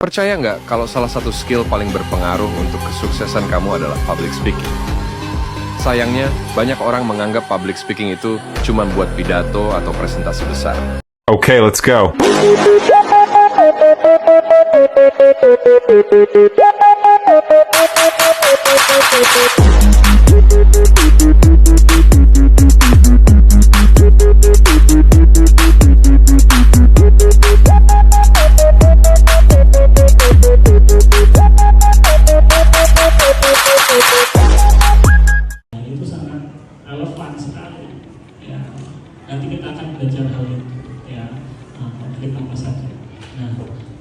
Percaya nggak kalau salah satu skill paling berpengaruh untuk kesuksesan kamu adalah public speaking? Sayangnya, banyak orang menganggap public speaking itu cuma buat pidato atau presentasi besar. Okay, let's go. Itu sangat relevan sekali ya. Nanti kita akan belajar hal itu ya, konflik apa saja. Nah,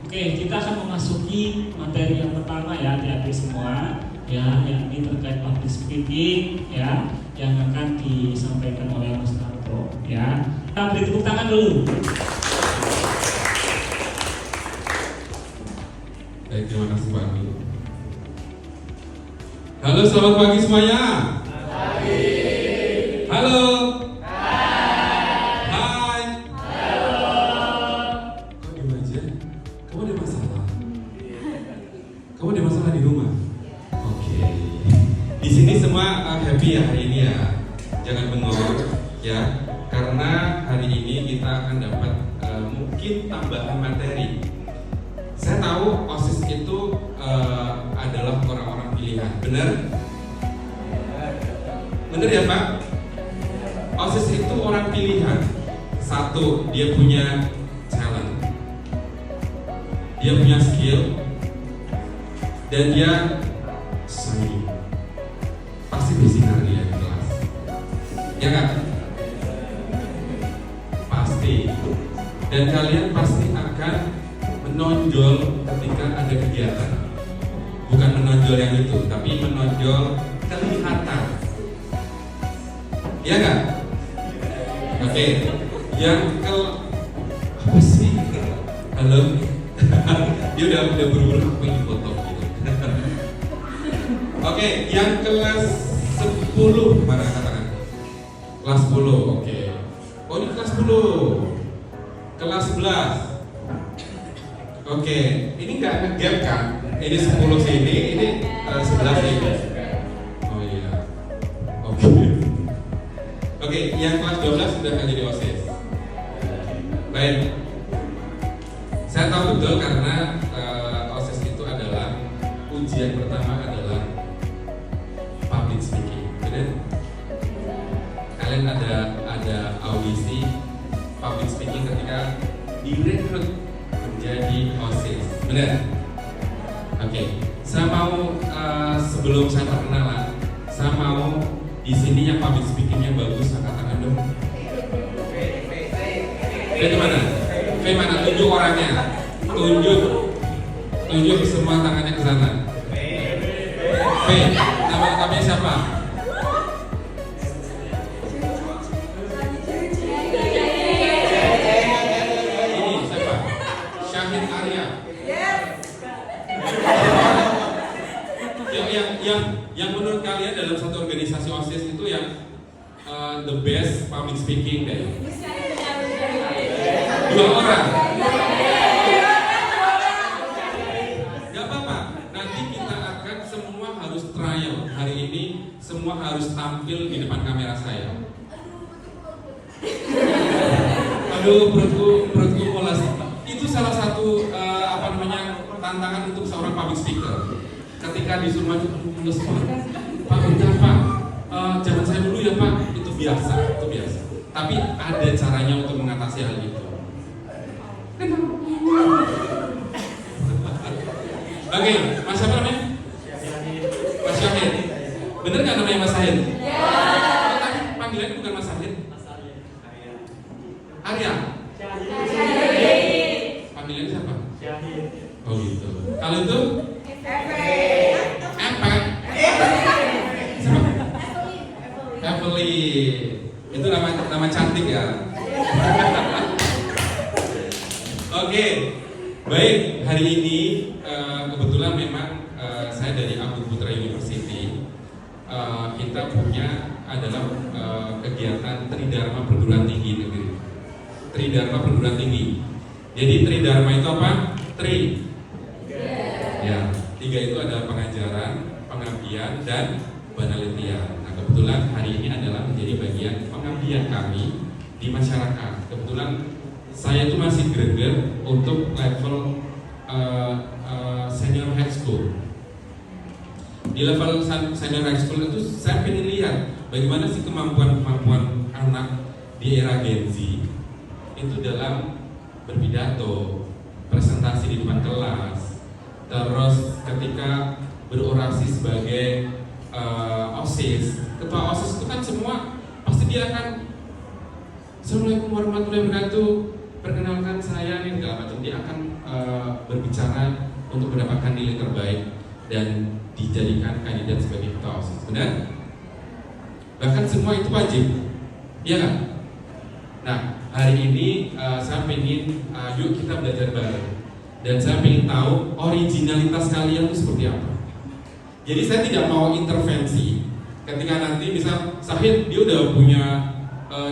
oke, kita akan memasuki materi yang pertama ya, adik-adik semua ya, yang ini terkait public speaking ya, yang akan disampaikan oleh Mas Narto ya. Kita beri tepuk tangan dulu. Baik, terima kasih Pak Ami. Halo, selamat pagi semuanya. Halo. Hai. Kok diem aja? Kamu ada masalah? Kamu ada masalah di rumah? Oke. Di sini semua happy ya hari ini ya. Jangan bengong ya. Karena hari ini kita akan dapat mungkin tambahan materi. Saya tahu OSIS itu adalah orang-orang pilihan. Benar? Benar ya Pak? OSIS itu orang pilihan. Satu, dia punya talent, dia punya skill, dan dia seni. Pasti bersinar dia di kelas. Ya kan? Pasti. Dan kalian pasti akan menonjol ketika ada kegiatan. Bukan menonjol yang itu, tapi menonjol kelihatan. Iya nggak? Oke. Yang apa sih? Halo. Dia udah buru-buru aku ini foto gitu. Oke, yang kelas 10 mana katakan? Kelas 10, oke. Oh ini kelas 10. Kelas 11. Oke, ini nggak nge-gap kan? Ini 10 sini, ini 11 sini. Oh iya. Oke. Oke, yang kelas 12 sudah nggak jadi OSIS. Baik. Saya tahu betul karena OSIS itu adalah ujian pertama adalah public speaking. Benar? Kalian ada audisi public speaking ketika direkrut menjadi OSIS. Benar? Oke. Saya mau sebelum saya perkenalan, saya mau di sini yang public speakingnya bagus, angkat tangan dong. V mana? V mana? Tunjuk orangnya. Tunjuk semua tangannya ke sana. V. Namanya siapa? Ini siapa? Syahid Arya. Yang menurut kalian dalam satu organisasi OSIS itu yang the best public speaking deh? 2 orang. Gak apa-apa. Nanti kita akan semua harus trial. Hari ini semua harus tampil di depan kamera saya. Aduh, perutku mulas. Itu salah satu tantangan untuk seorang public speaker. Ketika disuruh maju, Pak, bentar Pak, jangan saya dulu ya Pak. Itu biasa. Tapi ada caranya untuk mengatasi hal itu. Oke, Mas siapa namanya? Mas Syahid. Bener nggak namanya Mas Syahid? Ya. Tapi panggilannya bukan Mas Syahid. Arya. Panggilannya siapa? Syahid. Oh gitu. Kalau itu? Evelyn. Itu nama cantik ya. Oke, baik. Hari ini kebetulan memang saya dari Abdul Putra University. Kita punya adalah kegiatan Tridharma Perguruan Tinggi Negeri. Tridharma Perguruan Tinggi. Jadi Tridharma itu apa? Tri tiga itu adalah pengajaran, pengabdian, dan penelitian. Nah, kebetulan hari ini adalah menjadi bagian pengabdian kami di masyarakat. Kebetulan saya itu masih greget untuk level senior high school. Di level senior high school itu saya ingin lihat bagaimana sih kemampuan anak di era Gen Z itu dalam berpidato, presentasi di depan kelas, terus ketika berorasi sebagai OSIS, ketua OSIS itu kan semua pasti dia akan Assalamualaikum warahmatullahi wabarakatuh, perkenalkan saya nih, segala macam. Dia akan berbicara untuk mendapatkan nilai terbaik dan dijadikan kandidat sebagai ketua OSIS. Benar? Bahkan semua itu wajib, iya kan? Nah, hari ini saya ingin yuk kita belajar bareng. Dan saya ingin tahu originalitas kalian itu seperti apa. Jadi saya tidak mau intervensi. Ketika nanti misal Sahid dia udah punya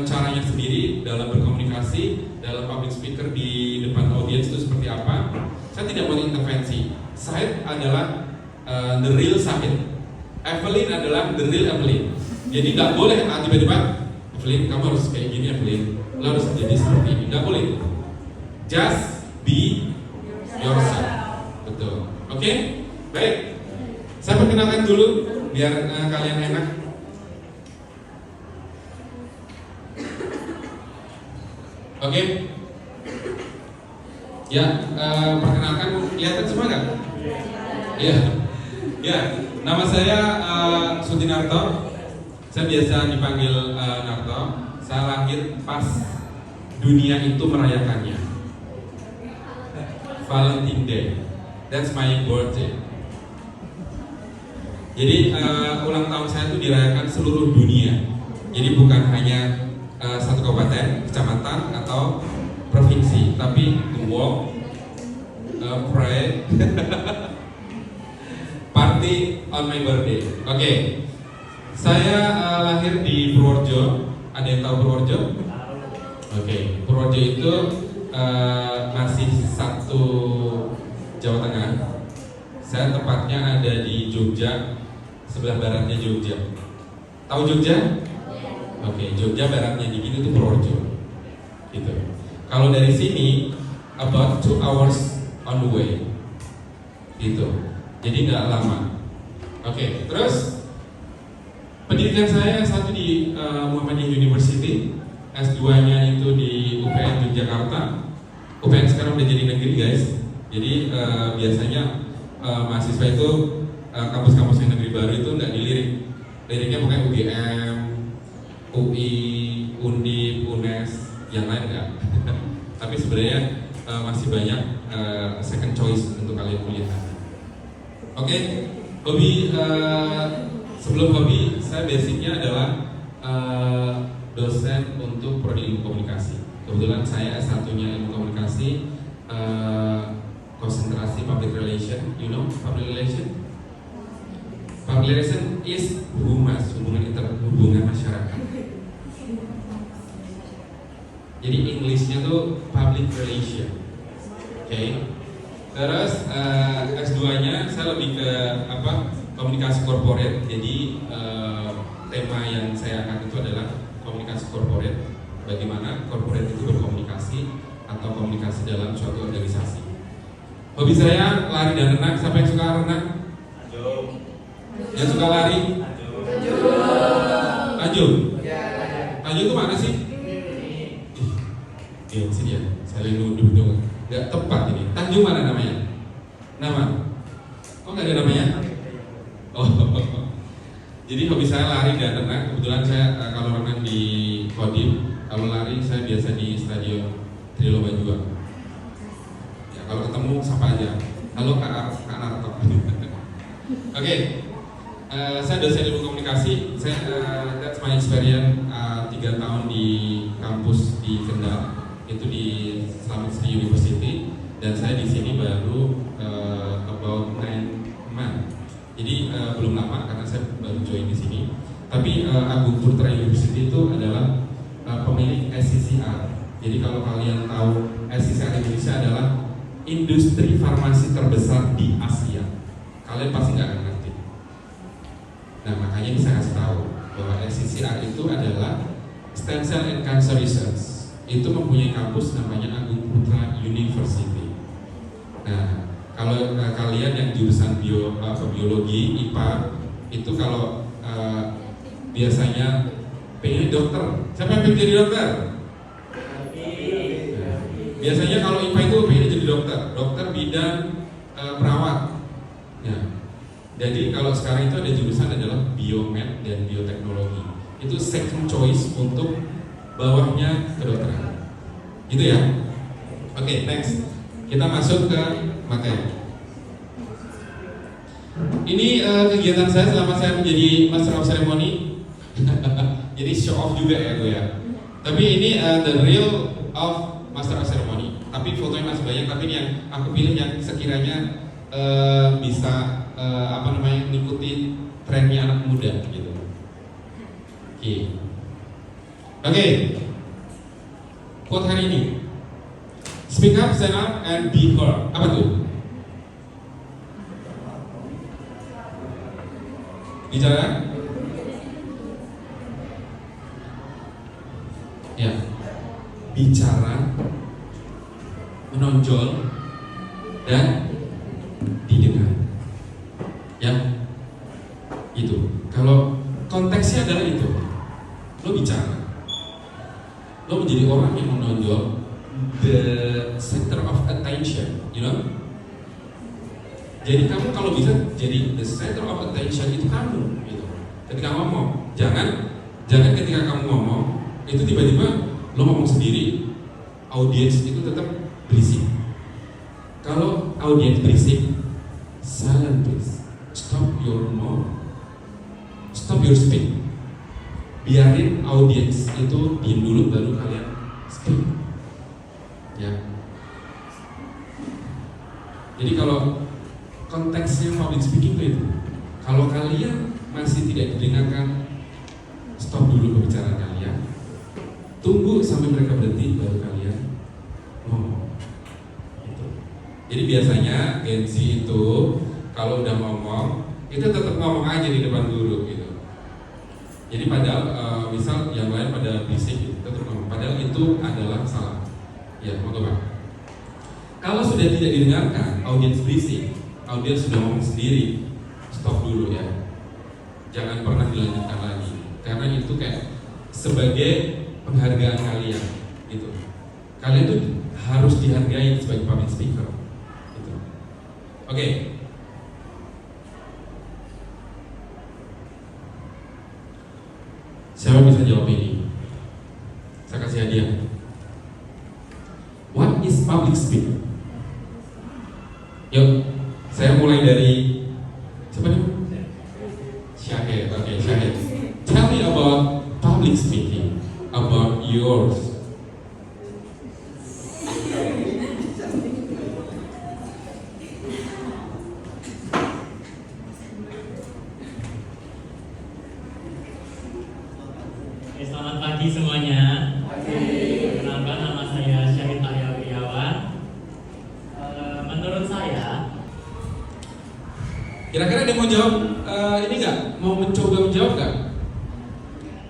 caranya sendiri dalam berkomunikasi, dalam public speaker di depan audiens itu seperti apa. Saya tidak mau intervensi. Sahid adalah the real Sahid. Evelyn adalah the real Evelyn. Jadi nggak boleh tiba-tiba Evelyn kamu harus kayak gini Evelyn, lo harus jadi seperti ini. Nggak boleh. Just be yourself. Betul. Oke? Baik. Saya perkenalkan dulu biar kalian enak. Oke? Ya, perkenalkan, kelihatan semua nggak? Iya. Ya, nama saya Sutinarto. Saya biasa dipanggil Narto. Saya lahir pas dunia itu merayakannya. Valentine Day. That's my birthday. Jadi ulang tahun saya itu dirayakan seluruh dunia. Jadi bukan hanya satu kabupaten, kecamatan atau provinsi, tapi the world pray party on my birthday. Oke. Saya lahir di Purworejo. Ada yang tahu Purworejo? Oke. Purworejo itu masih satu Jawa Tengah. Saya tepatnya ada di Jogja, sebelah baratnya Jogja. Tahu Jogja? Oke, Jogja baratnya dikit itu Purworejo. Gitu. Kalau dari sini about 2 hours on the way. Gitu. Jadi nggak lama. Oke, terus pendidikan saya satu di Muhammadiyah University, S2-nya itu di UPN Yogyakarta. UPN sekarang udah jadi negeri guys. Jadi biasanya mahasiswa itu kampus-kampus yang negeri baru itu nggak dilirik. Liriknya bukan UGM, UI, Undip, UNES, yang lain nggak. Tapi sebenarnya masih banyak second choice untuk kalian kuliah. Oke, hobi sebelum hobi saya basicnya adalah dosen untuk prodi ilmu komunikasi. Kebetulan saya S1-nya ilmu komunikasi, konsentrasi public relation. You know public relation? Public relation is humas, hubungan masyarakat. Jadi Englishnya tuh public relation. Oke. Terus S2-nya saya lebih ke komunikasi korporat. Jadi tema yang saya angkat itu adalah komunikasi korporat. Bagaimana korporat itu berkomunikasi atau komunikasi dalam suatu organisasi. Hobi saya lari dan renang. Siapa yang suka renang? Yang suka lari? Tanjung. Tanjung itu mana sih? Sini ya. Saya duduk. Gak tepat ini. Tanjung mana namanya? Nama? Oh nggak ada namanya? Oh. Jadi hobi saya lari dan renang. Kebetulan saya kalau renang di Kodim, kalau lari saya biasa di Stadion Triloba juga. Ya kalau ketemu sapa aja. Halo Kak Narto. Oke. Saya dosen ilmu komunikasi. That's my experience 3 tahun di kampus di Kendal. Itu di Islamic City University, dan saya di sini baru about 9 months. Jadi belum lama karena saya baru join di sini. Tapi Agung Putra University itu adalah pemilik SCCR. Jadi kalau kalian tahu SCCR Indonesia adalah industri farmasi terbesar di Asia. kalian pasti nggak akan ngerti. Nah makanya bisa kasih tahu bahwa SCCR itu adalah Stem Cell and Cancer Research. Itu mempunyai kampus namanya Agung Putra University. Nah kalau kalian yang jurusan biologi, IPA itu kalau biasanya pengen dokter. Siapa yang pengen jadi dokter? Biasanya kalau IPA itu pengen jadi dokter, dokter bidang perawat. Ya. Jadi kalau sekarang itu ada jurusan adalah biomed dan bioteknologi. Itu second choice untuk bawahnya kedokteran. Gitu ya. Oke, next. Kita masuk ke materi. Ini kegiatan saya selama saya menjadi Master of Ceremony. Jadi show off juga ya gue ya. Tapi ini the real of Master of Ceremony. Tapi fotonya masih banyak. Tapi ini yang aku pilih yang sekiranya bisa mengikuti trennya anak muda gitu. Oke. Quote hari ini. Speak up, stand up, and be heard. Apa tuh? Bicara. Ya. Bicara, menonjol, dan didengar. Ya. Itu. Kalau konteksnya adalah itu. Lo bicara. Lo menjadi orang yang menonjol, the center of attention, you know. Jadi kamu kalau bisa jadi the center of attention itu kamu, gitu. Ketika ngomong, jangan ketika kamu ngomong itu tiba-tiba lo ngomong sendiri, audiens itu tetap berisik. Kalau audiens berisik, silent please, stop your mouth, stop your speak. Biarin audiens itu diam dulu baru kalian speak. Ya. Jadi kalau konteksnya public speaking itu, kalau kalian masih tidak didengarkan, stop dulu pembicaraan kalian, tunggu sampai mereka berhenti baru kalian ngomong. Gitu. Jadi biasanya Gen Z itu kalau udah ngomong itu tetap ngomong aja di depan guru gitu. Jadi padahal misal yang lain pada berisik gitu, tetap ngomong. Padahal itu adalah salah. Ya, mau Pak. Kalau sudah tidak didengarkan, audiens berisik, audiens sudah ngomong sendiri, stop dulu ya. Jangan pernah dilanjutkan lagi, karena itu kayak sebagai penghargaan kalian, gitu. Kalian tuh harus dihargai sebagai public speaker, gitu. Oke. Siapa bisa jawab ini? Saya kasih hadiah. What is public speaking? Yuk, saya mulai dari siapa nih? Syahid, oke, Syahid. Tell me about public speaking, about yours. Selamat pagi semuanya. Kenalkan, nama saya Syahid Arya Wirawan. Menurut saya, Kira-kira ada yang mau jawab ini nggak? Mau mencoba menjawab nggak?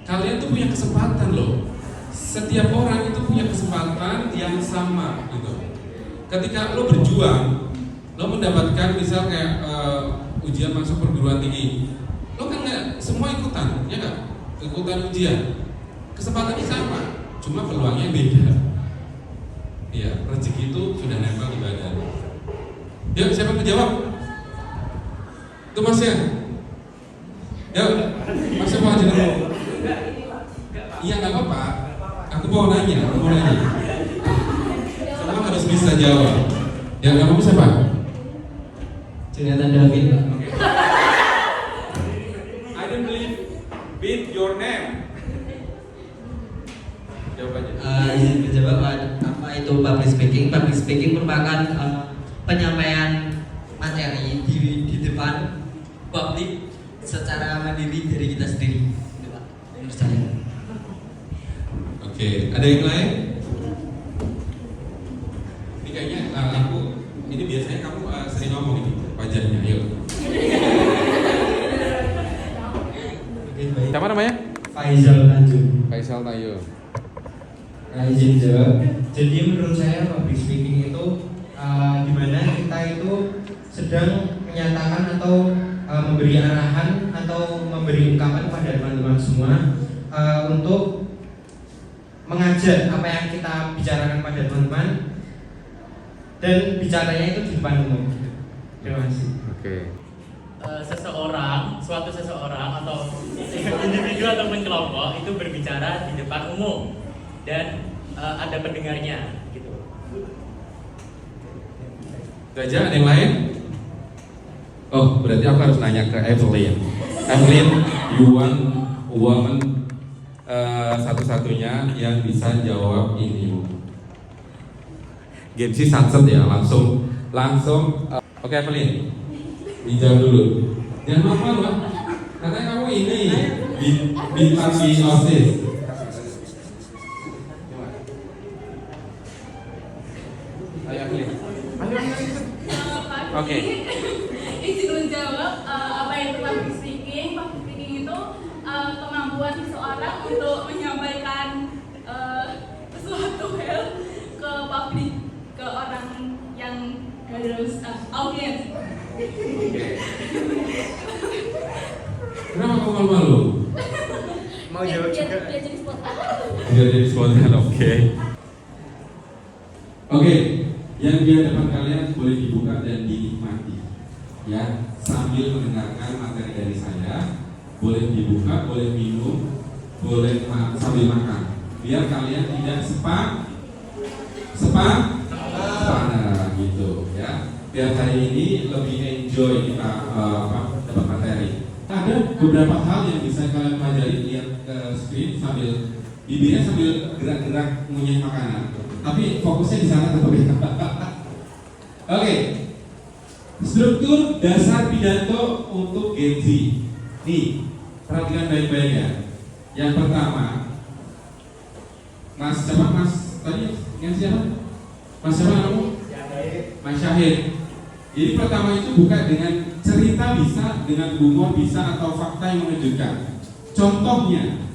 Kalian tuh punya kesempatan loh. Setiap orang itu punya kesempatan yang sama gitu. Ketika lo berjuang, lo mendapatkan misal kayak ujian masuk perguruan tinggi, lo kan nggak semua ikutan, ya nggak? Ikutan ujian, kesempatannya sama, cuma peluangnya beda. Iya, rezeki itu sudah nempel di badan. Yuk, siapa yang menjawab? Itu Mas ya? Yuk, Mas mau aja dulu. Iya nggak apa-apa. Aku mau nanya. Semua harus bisa jawab. Yang nggak mau siapa? Jonathan David. I don't believe. Beat your name. Jawab aja. Izin menjawab apa itu public speaking? Public speaking merupakan penyampaian materi di depan publik secara mandiri dari kita sendiri. Itu Pak, menurut saya. Oke, ada yang lain? Ini kayaknya ini biasanya kamu sering ngomong ini wajahnya. Yuk. Siapa namanya? Faizal Tanjung. Faisal Tayo. Nah, izin jawab. Jadi menurut saya public speaking itu dimana kita itu sedang menyatakan atau memberi arahan atau memberi ungkapan kepada teman-teman semua untuk mengajak apa yang kita bicarakan pada teman-teman dan bicaranya itu di depan umum. Terima kasih. Oke. Suatu seseorang atau individu ataupun kelompok itu berbicara di depan umum dan ada pendengarnya gitu. Itu aja, ada yang lain? Oh, berarti aku harus nanya ke Evelyn. Evelyn, you want woman satu-satunya yang bisa jawab ini. Game sih sunset ya, langsung. Oke Evelyn, dijawab dulu. Jangan malu-malu, katanya kamu ini bintang di OSIS. Ayo Evelyn. Oke. Izin menjawab apa itu public speaking. Public speaking itu kemampuan seseorang untuk menyampaikan sesuatu hal ke publik, ke orang yang harus audiens. Kenapa kamu malu-malu? Mau jawab juga? Dia jadi spontan. Jadi spontan, oke. Oke, yang di hadapan kalian boleh dibuka dan dinikmati, ya, sambil mendengarkan materi dari saya. Boleh dibuka, boleh minum, boleh sambil makan. Biar kalian tidak sepanah gitu, ya. Biar hari ini lebih enjoy kita dapat materi. Ada beberapa hal yang bisa kalian pelajari, lihat ke screen sambil bibirnya sambil gerak-gerak ngunyah makanan. Tapi fokusnya di sana tetap ya. Oke. Struktur dasar pidato untuk Gen Z. Nih, perhatikan baik-baik ya. Yang pertama, Mas siapa? Mas tadi yang siapa? Mas siapa kamu? Mas Syahid. Jadi pertama itu buka dengan cerita bisa, dengan humor bisa, atau fakta yang mengejutkan. Contohnya,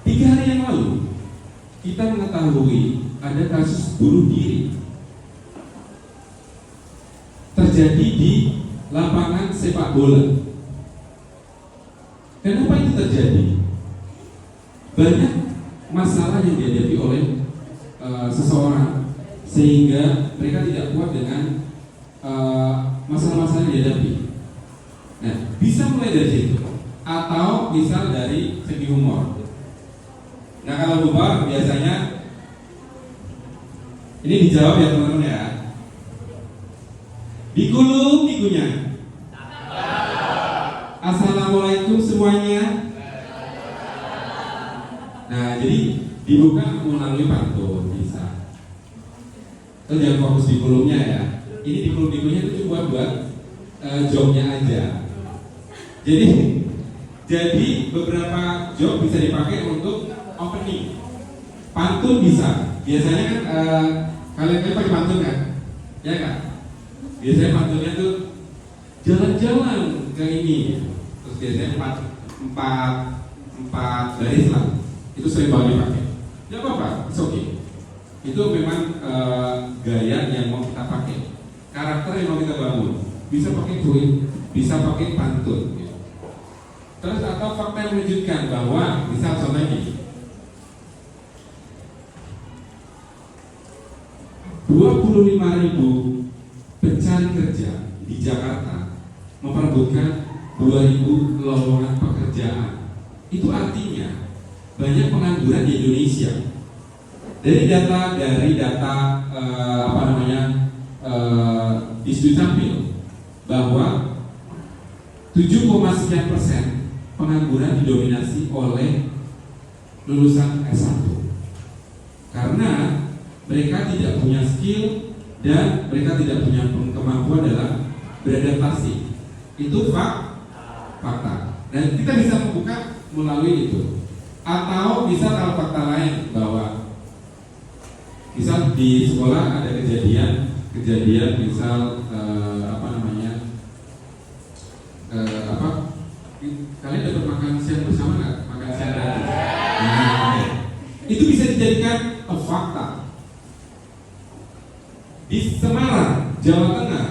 3 hari yang lalu kita mengetahui ada kasus bunuh diri terjadi di lapangan sepak bola. Kenapa itu terjadi? Banyak masalah yang dihadapi oleh seseorang sehingga mereka tidak kuat dengan masalah-masalah yang dihadapi. Nah, bisa mulai dari situ atau misal dari segi humor. Nah, kalau humor biasanya ini dijawab ya teman-teman ya. Dikulum mikunya. Assalamualaikum semuanya. Nah, jadi dibuka melalui pantun bisa. Itu jangan fokus di kulumnya ya. Ini di kulum-kulumnya itu cuma buat jobnya aja. Jadi beberapa job bisa dipakai untuk opening. Pantun bisa. Biasanya kan kalian pakai pantun kan? Ya kan? Biasanya pantunnya tuh jalan-jalan ke ini. Terus biasanya empat baris lah. Itu sering banget dipakai. Ya apa-apa, it's okay. Itu memang gaya yang mau kita pakai. Karakter yang mau kita bangun. Bisa pakai tweet, bisa pakai pantun gitu. Terus atau fakta yang menunjukkan bahwa misal contohnya ini 25.000 pencari kerja di Jakarta memperebutkan 2.000 lowongan pekerjaan. Itu artinya banyak pengangguran di Indonesia. Dari data di studi Tampil bahwa 7,9% pengangguran didominasi oleh lulusan S1 karena mereka tidak punya skill dan mereka tidak punya kemampuan dalam beradaptasi. Itu fakta. Dan kita bisa membuka melalui itu. Atau bisa kalau fakta lain bahwa misal di sekolah ada kejadian misal dijadikan fakta. Di Semarang, Jawa Tengah,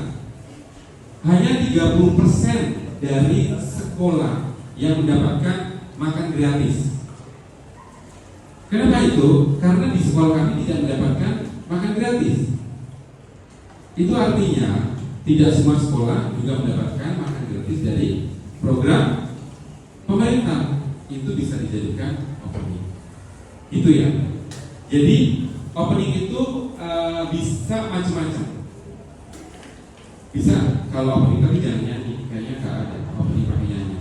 hanya 30% dari sekolah yang mendapatkan makan gratis. Kenapa itu? Karena di sekolah kami tidak mendapatkan makan gratis. Itu artinya tidak semua sekolah juga mendapatkan makan gratis dari program pemerintah. Itu bisa dijadikan opening. Itu ya. Jadi opening itu bisa macam-macam. Bisa kalau opening tapi jangan nyanyi, kayaknya nggak ada opening pakai nyanyi.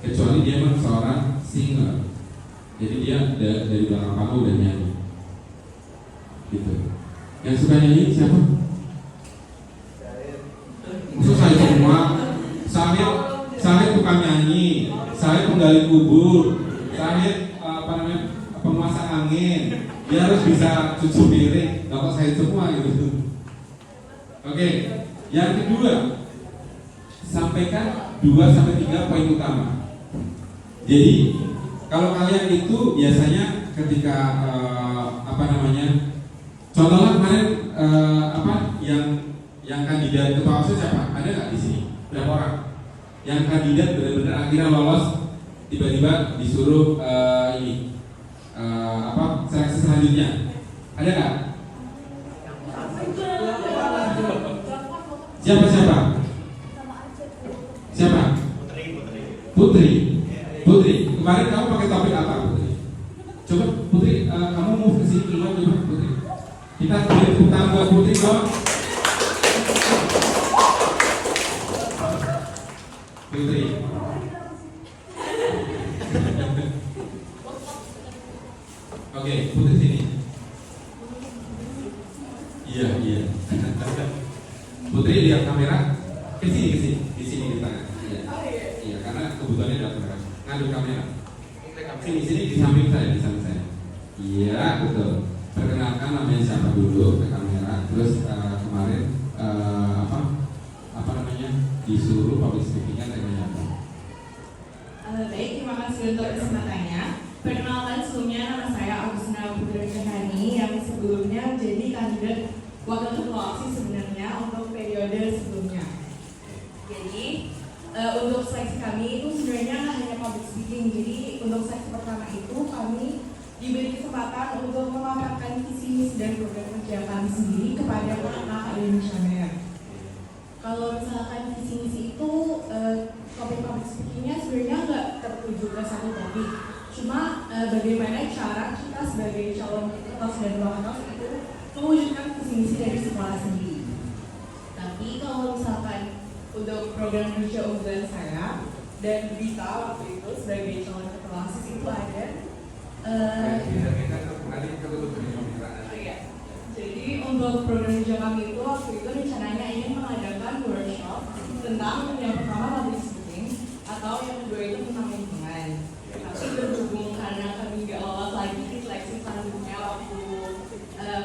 Kecuali dia memang seorang singer. Jadi dia dari belakang panggung dan nyanyi. Gitu. Yang suka nyanyi siapa? Maksud saya semua. Saya tukang nyanyi, saya penggali kubur, saya penguasa angin. Dia harus bisa cuci piring. Nggak kok saya semua gitu. Oke. Yang kedua, sampaikan 2-3 poin utama. Jadi kalau kalian itu biasanya ketika contohnya kemarin yang kandidat ketua OSIS siapa? Ada nggak di sini? Berapa orang? Yang kandidat benar-benar akhirnya lolos, tiba-tiba disuruh seleksi selanjutnya. Ada nggak? Siapa? Siapa? Putri. Kemarin kamu pakai topik apa, Putri? Coba Putri, kamu move ke sini dulu, coba Putri. Kita beri tepuk tangan buat Putri dong. Putri. Oke, Putri sini. Iya. Putri lihat kamera. Ke sini. Di sini di tangan. Iya, karena kebutuhannya ada kamera. Ngaduk kamera. Sini di samping saya. Iya, betul. Perkenalkan namanya siapa dulu ke kamera. Terus kemarin disuruh public speaking-nya temanya apa? Baik, terima kasih untuk kesempatannya. Perkenalkan sebelumnya, nama saya Agustina Putri Cahani yang sebelumnya jadi kandidat wakil ketua OSIS sebenarnya untuk periode sebelumnya. Jadi untuk seleksi kami itu sebenarnya hanya public speaking. Jadi untuk seleksi pertama itu kami diberi kesempatan untuk memaparkan visi misi dan program kerja kami sendiri kepada anak Indonesia. Kalau misalkan visi misi itu topik public speaking-nya sebenarnya nggak tertuju ke satu topik, cuma bagaimana cara kita sebagai calon ketua dan wakil itu mewujudkan visi misi dari sekolah sendiri. Tapi kalau misalkan untuk program kerja unggulan saya dan berita waktu itu sebagai calon ketua OSIS itu ada jadi untuk program kerja kami itu waktu itu rencananya ingin mengadakan workshop tentang yang pertama public speaking atau yang kedua itu tentang lingkungan. Tapi berhubung karena kami nggak lolos lagi di seleksi selanjutnya waktu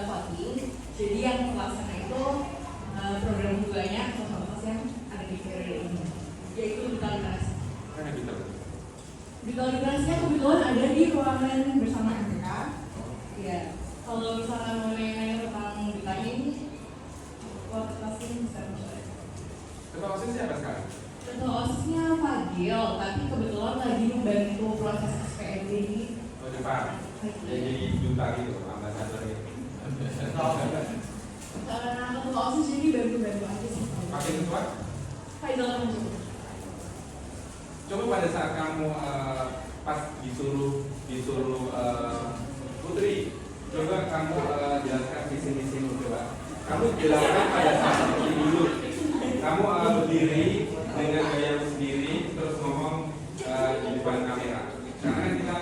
voting, jadi yang terlaksana itu program keduanya fokus yang ada di periode ini, yaitu digital literasi. Digital literasinya kebetulan ada di ruangan bersama MPK. Ya, kalau misalkan mau nanya tentang ditanya ini, ketua OSIS bisa bicara. Ketua OSIS siapa sekarang? Ketua OSISnya Fadil, tapi kebetulan lagi membantu proses SPMD ini. Oh, depan. Jadi duta gitu, ambasador gitu. Karena ketua OSIS jadi bantu-bantu aja sih. Pakai ketua? Faisal Manjur. Coba pada saat kamu pas disuruh Putri, coba kamu jelaskan visi misimu coba. Kamu jelaskan pada saat ini dulu. Kamu berdiri dengan gayamu sendiri terus ngomong di depan kamera. Karena kan kita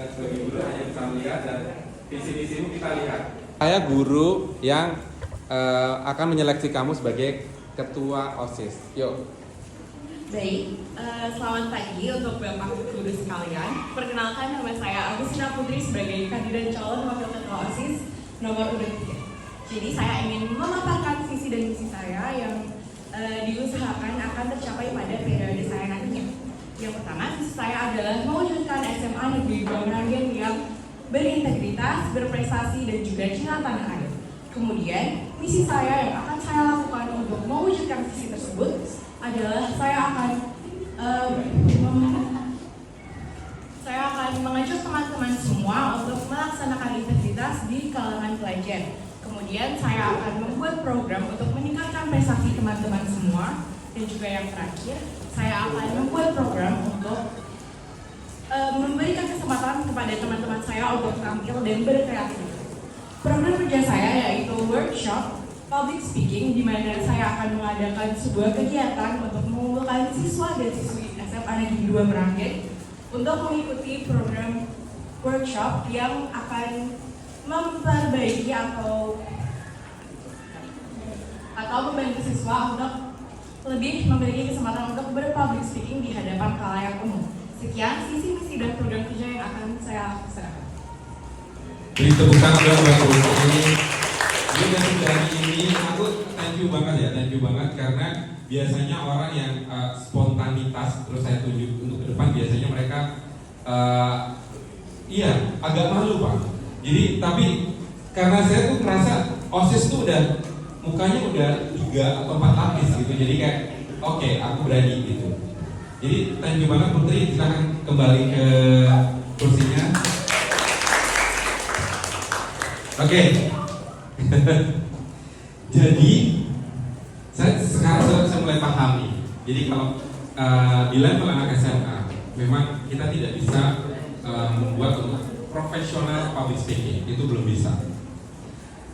sebagai guru hanya bisa melihat dan visi misimu kita lihat. Saya guru yang akan menyeleksi kamu sebagai ketua OSIS. Yuk. Baik, selamat pagi untuk Bapak Guru sekalian. Perkenalkan nama saya Agustina Putri sebagai kandidat calon wakil ketua OSIS nomor urut 3. Jadi saya ingin memaparkan visi dan misi saya yang diusahakan akan tercapai pada periode saya nantinya. Yang pertama, visi saya adalah mewujudkan SMA Negeri Bamragen yang berintegritas, berprestasi, dan juga cinta tanah air. Kemudian, misi saya yang akan saya lakukan untuk mewujudkan visi tersebut adalah saya akan mengajak teman-teman semua untuk melaksanakan integritas di kalangan pelajar. Kemudian saya akan membuat program untuk meningkatkan prestasi teman-teman semua. Dan juga yang terakhir, saya akan membuat program untuk memberikan kesempatan kepada teman-teman saya untuk tampil dan berkreativitas. Program kerja saya yaitu workshop public speaking, di mana saya akan mengadakan sebuah kegiatan untuk mengumpulkan siswa dan siswi SMA Negeri 2 Meranggen untuk mengikuti program workshop yang akan memperbaiki atau membantu siswa untuk lebih memiliki kesempatan untuk berpublic speaking di hadapan khalayak umum. Sekian visi misi dan program kerja yang akan saya laksanakan. Beri tepuk tangan buat ini. Jadi dari ini aku thank you banget karena biasanya orang yang spontanitas terus saya tunjuk untuk ke depan biasanya mereka agak malu Pak. Jadi tapi karena saya tuh merasa OSIS tuh udah mukanya udah 3 atau 4 lapis gitu, jadi kayak oke, aku berani gitu. Jadi thank you banget Putri, silakan kembali ke kursinya. Oke. Jadi sekarang saya mulai paham nih. Jadi kalau di level anak SMA, memang kita tidak bisa membuat untuk profesional public speaking, itu belum bisa.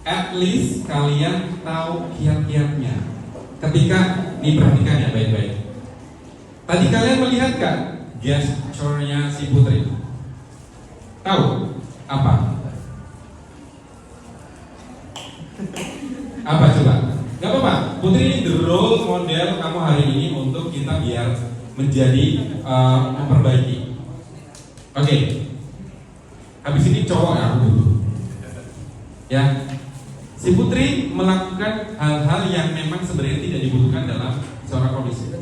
At least kalian tahu kiat-kiatnya. Ketika perhatikan ya baik-baik. Tadi kalian melihat kan gesture-nya si Putri? Tahu apa? Apa coba? Gak apa-apa. Putri ini the role model kamu hari ini untuk kita biar menjadi memperbaiki. Oke. Habis ini cowok ya aku dulu. Ya. Si Putri melakukan hal-hal yang memang sebenarnya tidak dibutuhkan dalam seorang kondisi.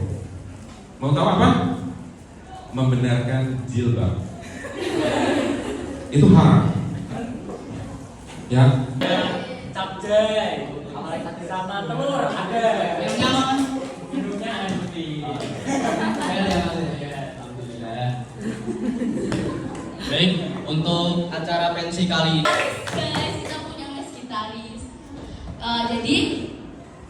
Mau tahu apa? Membenarkan jilbab. Itu haram. Ya. Capcay, malaikat di sana telur ada. Hidungnya ada putih. Alhamdulillah. Baik, untuk acara pensi kali ini. Guys, kita punya les gitaris. Jadi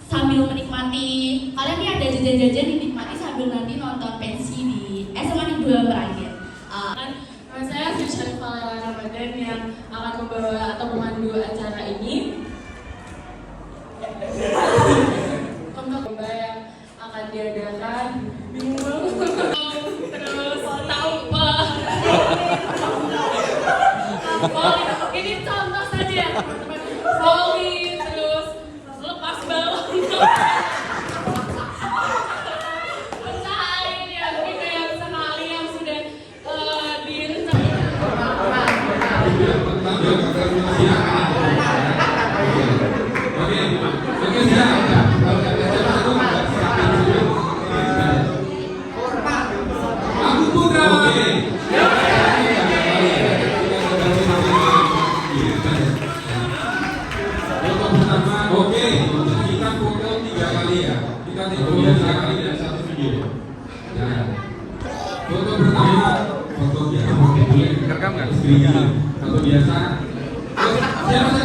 sambil menikmati, kalian nih ada jajan-jajan dinikmati sambil nanti nonton pensi di SMA Negeri 2 Meranggen. Nama saya Fisher Valera Ramadan yang akan membawa atau memandu acara ini. Untuk lomba yang akan diadakan bingung terus tahu ini contoh saja teman-teman, volley terus lepas balon usahain ya gitu yang sekali yang sudah Aku Putra. Oke, kita foto 3 kali ya. Kita foto 3 kali dan 1 video. Nah, foto pertama, foto biasa. Boleh Rekam nggak? Foto biasa. Siapa